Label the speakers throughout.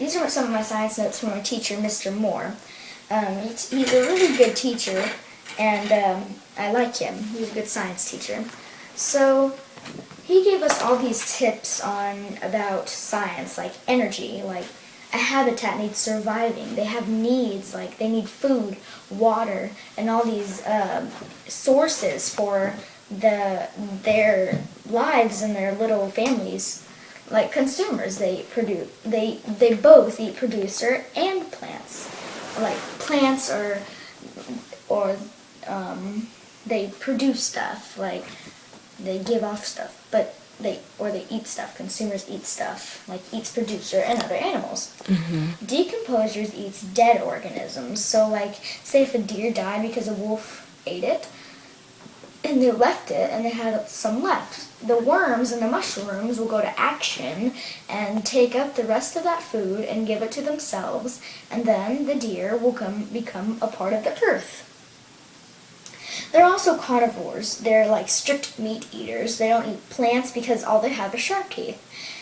Speaker 1: these are some of my science notes from my teacher, Mr. Moore. He's a really good teacher, and I like him. He's a good science teacher. So he gave us all these tips about science, like energy, like a habitat needs surviving. They have needs, like they need food, water, and all these sources for their lives and their little families. Like consumers, they both eat producer and plants. Like plants or they produce stuff, like they give off stuff, but they eat stuff. Consumers eat stuff, like eats producer and other animals.
Speaker 2: Mm-hmm.
Speaker 1: Decomposers eats dead organisms. So like, say if a deer died because a wolf ate it, and they left it, and they had some left. The worms and the mushrooms will go to action and take up the rest of that food and give it to themselves, and then the deer will become a part of the earth. They're also carnivores. They're like strict meat eaters. They don't eat plants because all they have is sharp teeth.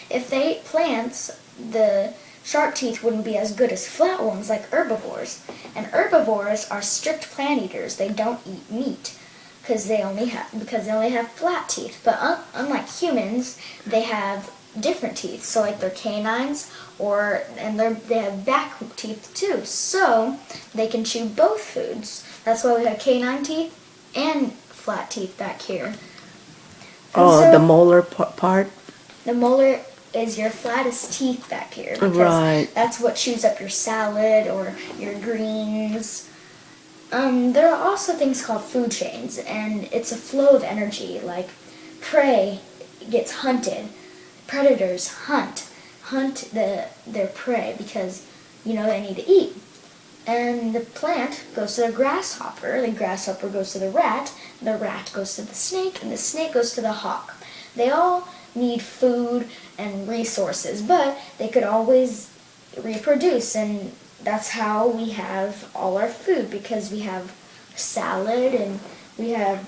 Speaker 1: If they ate plants, the sharp teeth wouldn't be as good as flat ones like herbivores. And herbivores are strict plant eaters. They don't eat meat because they only have flat teeth. But unlike humans, they have different teeth. So like they're canines, they have back teeth too. So they can chew both foods. That's why we have canine teeth and flat teeth back here.
Speaker 2: The molar part?
Speaker 1: The molar is your flattest teeth back here. Because
Speaker 2: right.
Speaker 1: That's what chews up your salad or your greens. There are also things called food chains, and it's a flow of energy. Like prey gets hunted. Predators hunt their prey because, they need to eat. And the plant goes to the grasshopper goes to the rat goes to the snake, and the snake goes to the hawk. They all need food and resources, but they could always reproduce, and that's how we have all our food, because we have salad and we have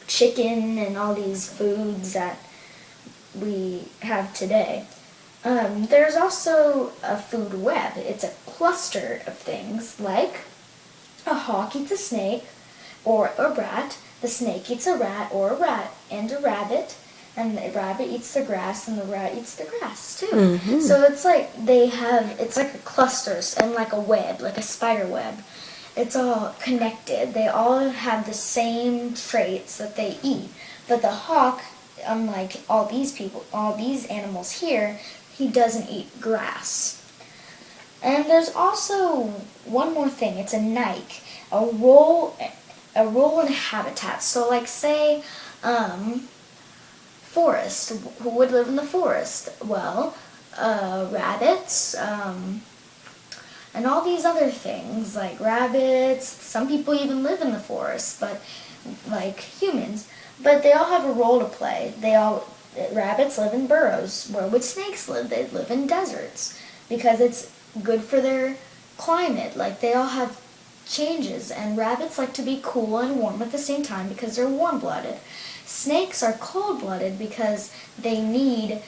Speaker 1: chicken and all these foods that we have today. There's also a food web. It's a cluster of things, like a hawk eats a snake or a rat, the snake eats a rat or a rat and a rabbit, and the rabbit eats the grass and the rat eats the grass too.
Speaker 2: Mm-hmm.
Speaker 1: So it's like it's like a clusters and like a web, like a spider web. It's all connected. They all have the same traits that they eat, but the hawk, unlike all these animals here, he doesn't eat grass. And there's also one more thing. It's a Nike, a role in habitat. So like say, forest. Who would live in the forest? Well, rabbits, and all these other things like rabbits. Some people even live in the forest, but like humans. But they all have a role to play. Rabbits live in burrows. Where would snakes live? They live in deserts because it's good for their climate. Like they all have changes, and rabbits like to be cool and warm at the same time because they're warm-blooded. Snakes are cold-blooded because they need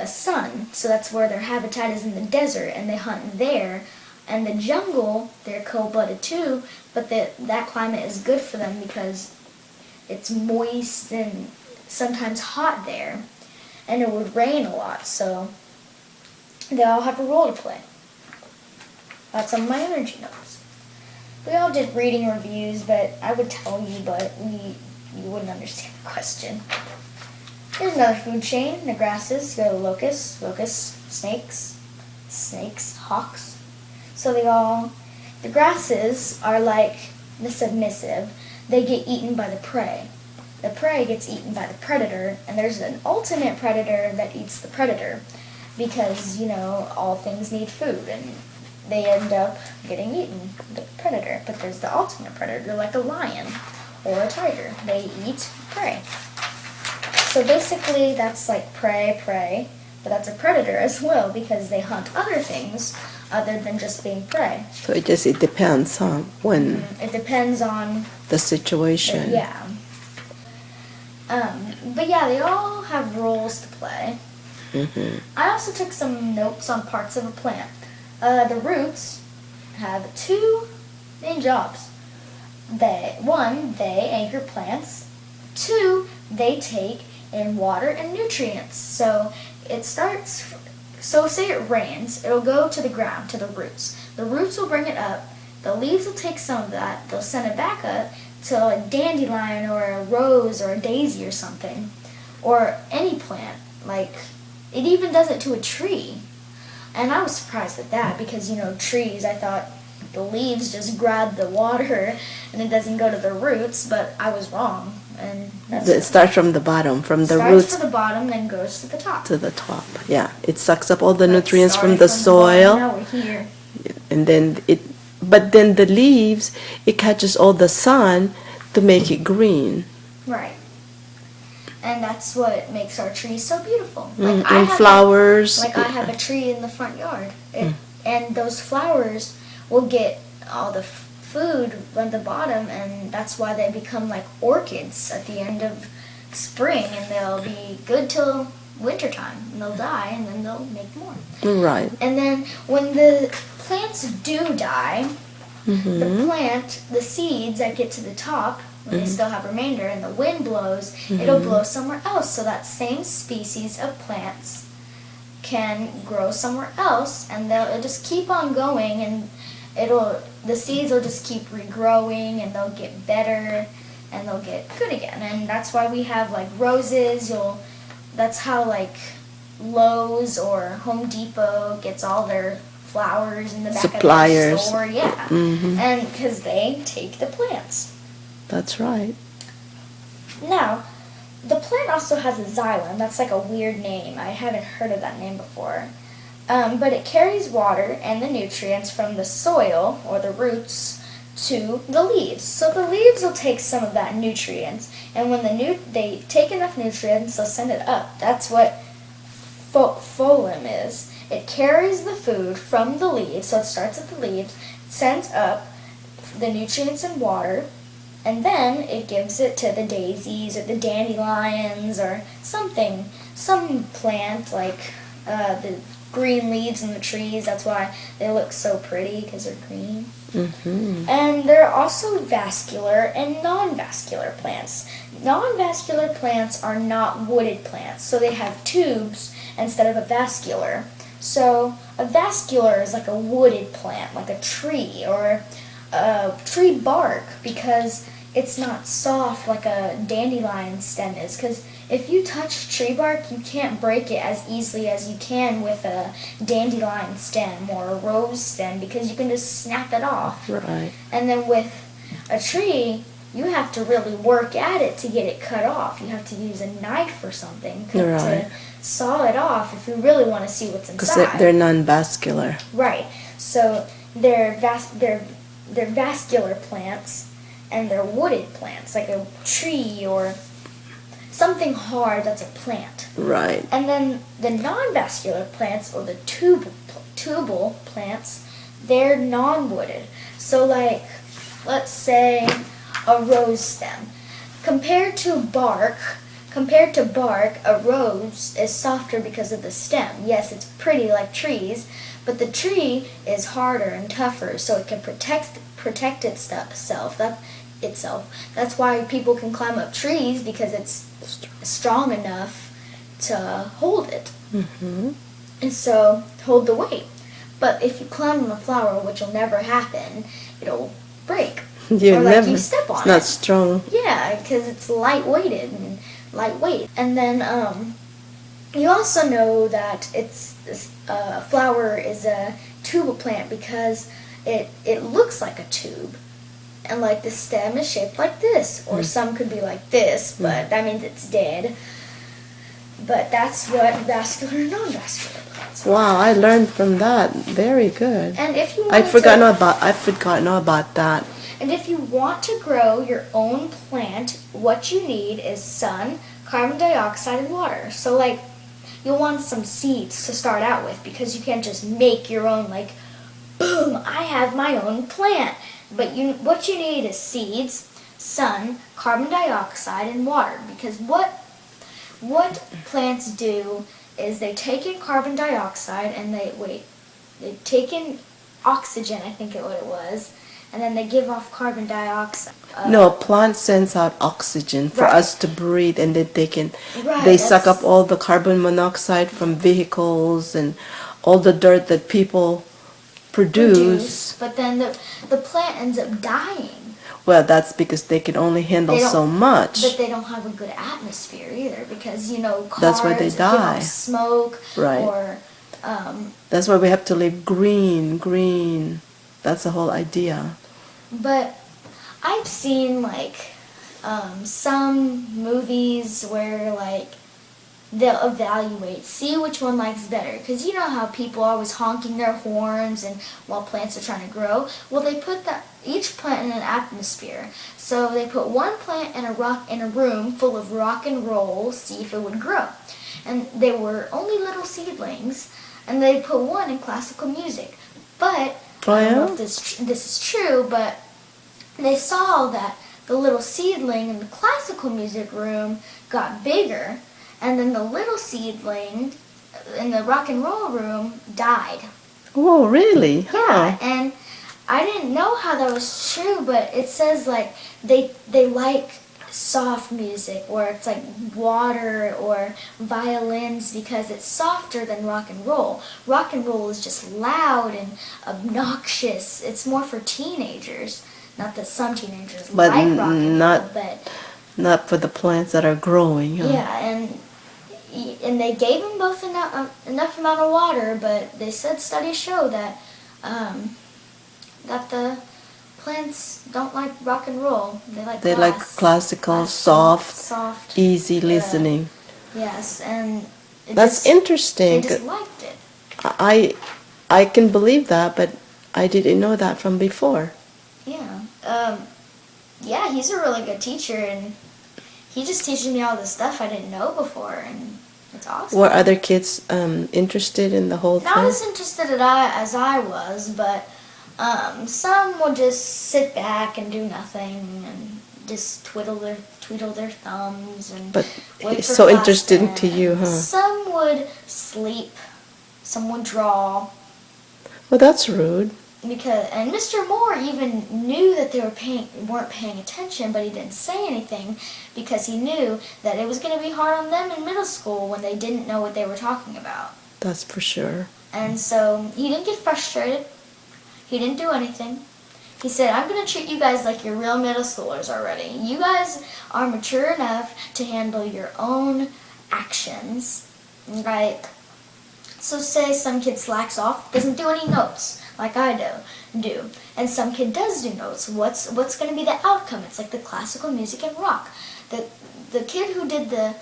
Speaker 1: sun, so that's where their habitat is, in the desert, and they hunt there. And the jungle, they're cold-blooded too, but that climate is good for them because it's moist and sometimes hot there, and it would rain a lot, so they all have a role to play. That's on my energy notes. We all did reading reviews, but I would tell you, but you wouldn't understand the question. Here's another food chain. The grasses go to locusts, snakes, hawks. So the grasses are like the submissive. They get eaten by the prey. The prey gets eaten by the predator, and there's an ultimate predator that eats the predator because, all things need food, and they end up getting eaten, the predator. But there's the ultimate predator, like a lion or a tiger. They eat prey. So basically, that's like prey, but that's a predator as well because they hunt other things other than just being prey.
Speaker 2: So it depends on when.
Speaker 1: It depends on
Speaker 2: the situation.
Speaker 1: Yeah. But yeah, they all have roles to play. I also took some notes on parts of a plant. The roots have two main jobs. They anchor plants. Two, they take in water and nutrients. So say it rains, it'll go to the ground, to the roots. The roots will bring it up. The leaves will take some of that. They'll send it back up to a dandelion or a rose or a daisy or something. Or any plant. Like, it even does it to a tree. And I was surprised at that because, trees, I thought the leaves just grab the water and it doesn't go to the roots, but I was wrong. And
Speaker 2: It starts from the bottom, from the
Speaker 1: starts
Speaker 2: roots
Speaker 1: from the bottom, then goes to the top.
Speaker 2: to the top. Yeah, it sucks up all the
Speaker 1: But
Speaker 2: nutrients from
Speaker 1: started
Speaker 2: the
Speaker 1: bottom,
Speaker 2: soil,
Speaker 1: now we're here.
Speaker 2: and then but then the leaves, it catches all the sun to make it green.
Speaker 1: Right. And that's what makes our trees so beautiful.
Speaker 2: And flowers.
Speaker 1: I have a tree in the front yard. And those flowers will get all the food from the bottom, and that's why they become like orchids at the end of spring, and they'll be good till wintertime, and they'll die, and then they'll make more.
Speaker 2: Right.
Speaker 1: And then when the plants do die, the seeds that get to the top, when they still have remainder, and the wind blows, it'll blow somewhere else. So that same species of plants can grow somewhere else, and it'll just keep on going, and the seeds will just keep regrowing, and they'll get better, and they'll get good again. And that's why we have like roses. That's how like Lowe's or Home Depot gets all their flowers in the back
Speaker 2: Suppliers.
Speaker 1: of their store. Yeah, and because they take the plants.
Speaker 2: That's right.
Speaker 1: Now, the plant also has a xylem. That's like a weird name. I haven't heard of that name before. But it carries water and the nutrients from the soil or the roots to the leaves. So the leaves will take some of that nutrients, and when they take enough nutrients, they'll send it up. That's what phloem is. It carries the food from the leaves, so it starts at the leaves, sends up the nutrients and water, and then it gives it to the daisies or the dandelions or some plant like the green leaves in the trees. That's why they look so pretty, because they're green. And there are also vascular and non-vascular plants. Non-vascular plants are not wooded plants, so they have tubes instead of a vascular. So a vascular is like a wooded plant, like a tree or a tree bark, because it's not soft like a dandelion stem is. Because if you touch tree bark, you can't break it as easily as you can with a dandelion stem or a rose stem, because you can just snap it off.
Speaker 2: Right.
Speaker 1: And then with a tree, you have to really work at it to get it cut off. You have to use a knife or something to saw it off if you really want to see what's inside.
Speaker 2: Because they're non-vascular.
Speaker 1: Right. So they're vascular plants, and they're wooded plants, like a tree or something hard that's a plant.
Speaker 2: Right.
Speaker 1: And then the non-vascular plants, or the tubal plants, they're non-wooded. So like, let's say a rose stem. Compared to bark, a rose is softer because of the stem. Yes, it's pretty like trees, but the tree is harder and tougher, so it can protect itself. That's why people can climb up trees, because it's strong enough to hold it. And so hold the weight. But if you climb on a flower, which will never happen, it'll break. Or you step on it.
Speaker 2: It's not strong.
Speaker 1: Yeah, because it's lightweight. And then you also know that a flower is a tubal plant because it looks like a tube. And like the stem is shaped like this, or some could be like this, but that means it's dead. But that's what vascular and non-vascular plants are.
Speaker 2: Wow, I learned from that. Very good.
Speaker 1: And if you
Speaker 2: I'd forgotten about that.
Speaker 1: And if you want to grow your own plant, what you need is sun, carbon dioxide, and water. So like, you'll want some seeds to start out with, because you can't just make your own, like, boom, I have my own plant. But what you need is seeds, sun, carbon dioxide, and water. Because what plants do is they take in carbon dioxide and they take in oxygen, I think what it was, and then they give off carbon dioxide.
Speaker 2: No, plant sends out oxygen for
Speaker 1: Right.
Speaker 2: us to breathe, and then
Speaker 1: Right,
Speaker 2: they suck
Speaker 1: that's-
Speaker 2: up all the carbon monoxide from vehicles and all the dirt that people produce.
Speaker 1: But then the plant ends up dying.
Speaker 2: Well, that's because they can only handle
Speaker 1: They don't-
Speaker 2: so much.
Speaker 1: But they don't have a good atmosphere either because, cars
Speaker 2: That's why they
Speaker 1: give
Speaker 2: die.
Speaker 1: off smoke.
Speaker 2: Right.
Speaker 1: Or,
Speaker 2: That's why we have to live green. That's the whole idea.
Speaker 1: but I've seen, some movies where, they'll evaluate, see which one likes better. Because you know how people are always honking their horns and while plants are trying to grow? Well, they put each plant in an atmosphere. So they put one plant in a room full of rock and roll, see if it would grow. And they were only little seedlings, and they put one in classical music. But,
Speaker 2: Oh,
Speaker 1: I don't know
Speaker 2: yeah?
Speaker 1: if this is true, but they saw that the little seedling in the classical music room got bigger, and then the little seedling in the rock and roll room died.
Speaker 2: Oh, really?
Speaker 1: Yeah,
Speaker 2: Huh.
Speaker 1: and I didn't know how that was true, but it says they like soft music where it's like water or violins because it's softer than rock and roll. Rock and roll is just loud and obnoxious. It's more for teenagers. Not that some teenagers
Speaker 2: But
Speaker 1: like rock and
Speaker 2: not-
Speaker 1: roll, but
Speaker 2: Not for the plants that are growing. Huh?
Speaker 1: yeah, and they gave them both enough amount of water, but they said studies show that that the plants don't like rock and roll.
Speaker 2: They like classical, soft,
Speaker 1: soft,
Speaker 2: easy listening.
Speaker 1: Yes, and
Speaker 2: That's
Speaker 1: they
Speaker 2: interesting.
Speaker 1: just liked it.
Speaker 2: I can believe that, but I didn't know that from before.
Speaker 1: Yeah. Yeah, he's a really good teacher, and he just teaches me all this stuff I didn't know before, and it's awesome.
Speaker 2: Were other kids interested in the whole
Speaker 1: Not
Speaker 2: thing?
Speaker 1: as interested as I was, but some would just sit back and do nothing and just twiddle their thumbs and
Speaker 2: But
Speaker 1: wait
Speaker 2: it's
Speaker 1: for
Speaker 2: so
Speaker 1: class
Speaker 2: interesting to
Speaker 1: end.
Speaker 2: you, huh?
Speaker 1: Some would sleep, some would draw,
Speaker 2: Well, that's rude.
Speaker 1: and Mr. Moore even knew that they weren't paying attention, but he didn't say anything because he knew that it was going to be hard on them in middle school when they didn't know what they were talking about.
Speaker 2: That's for sure.
Speaker 1: And so he didn't get frustrated. He didn't do anything. He said, I'm going to treat you guys like you're real middle schoolers already. You guys are mature enough to handle your own actions. So say some kid slacks off, doesn't do any notes like I do, and some kid does do notes. What's going to be the outcome? It's like the classical music and rock. The kid who did the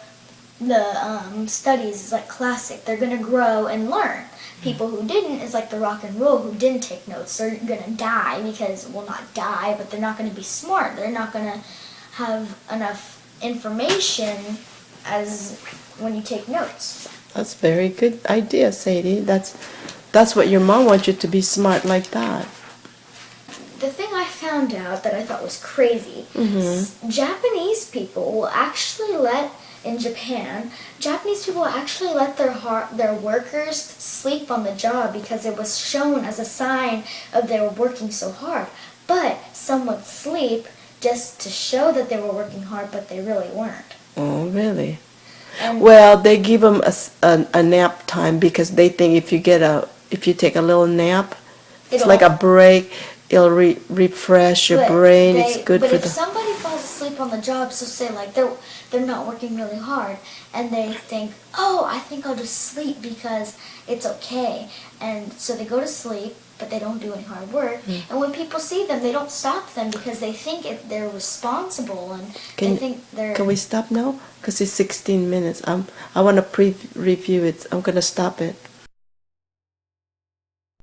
Speaker 1: studies is like classic. They're going to grow and learn. People who didn't is like the rock and roll who didn't take notes. They're going to die because, well, not die, but they're not going to be smart. They're not going to have enough information as when you take notes.
Speaker 2: That's a very good idea, Sadie. That's what your mom wants you to be smart like that.
Speaker 1: The thing I found out that I thought was crazy, Japanese people will actually in Japan, Japanese people actually let their workers sleep on the job because it was shown as a sign of they were working so hard. But some would sleep just to show that they were working hard, but they really weren't.
Speaker 2: Oh, really?
Speaker 1: And
Speaker 2: Well, they give them a nap time because they think if you take a little nap, it's
Speaker 1: It'll-
Speaker 2: like a break. It'll refresh your brain. It's good
Speaker 1: but
Speaker 2: for
Speaker 1: if
Speaker 2: the.
Speaker 1: somebody falls asleep on the job, so say they're not working really hard, and they think, oh, I think I'll just sleep because it's okay, and so they go to sleep, but they don't do any hard work. And when people see them, they don't stop them because they think they're responsible and they think they're.
Speaker 2: Can we stop now? Because it's 16 minutes. I want to review it. I'm gonna stop it.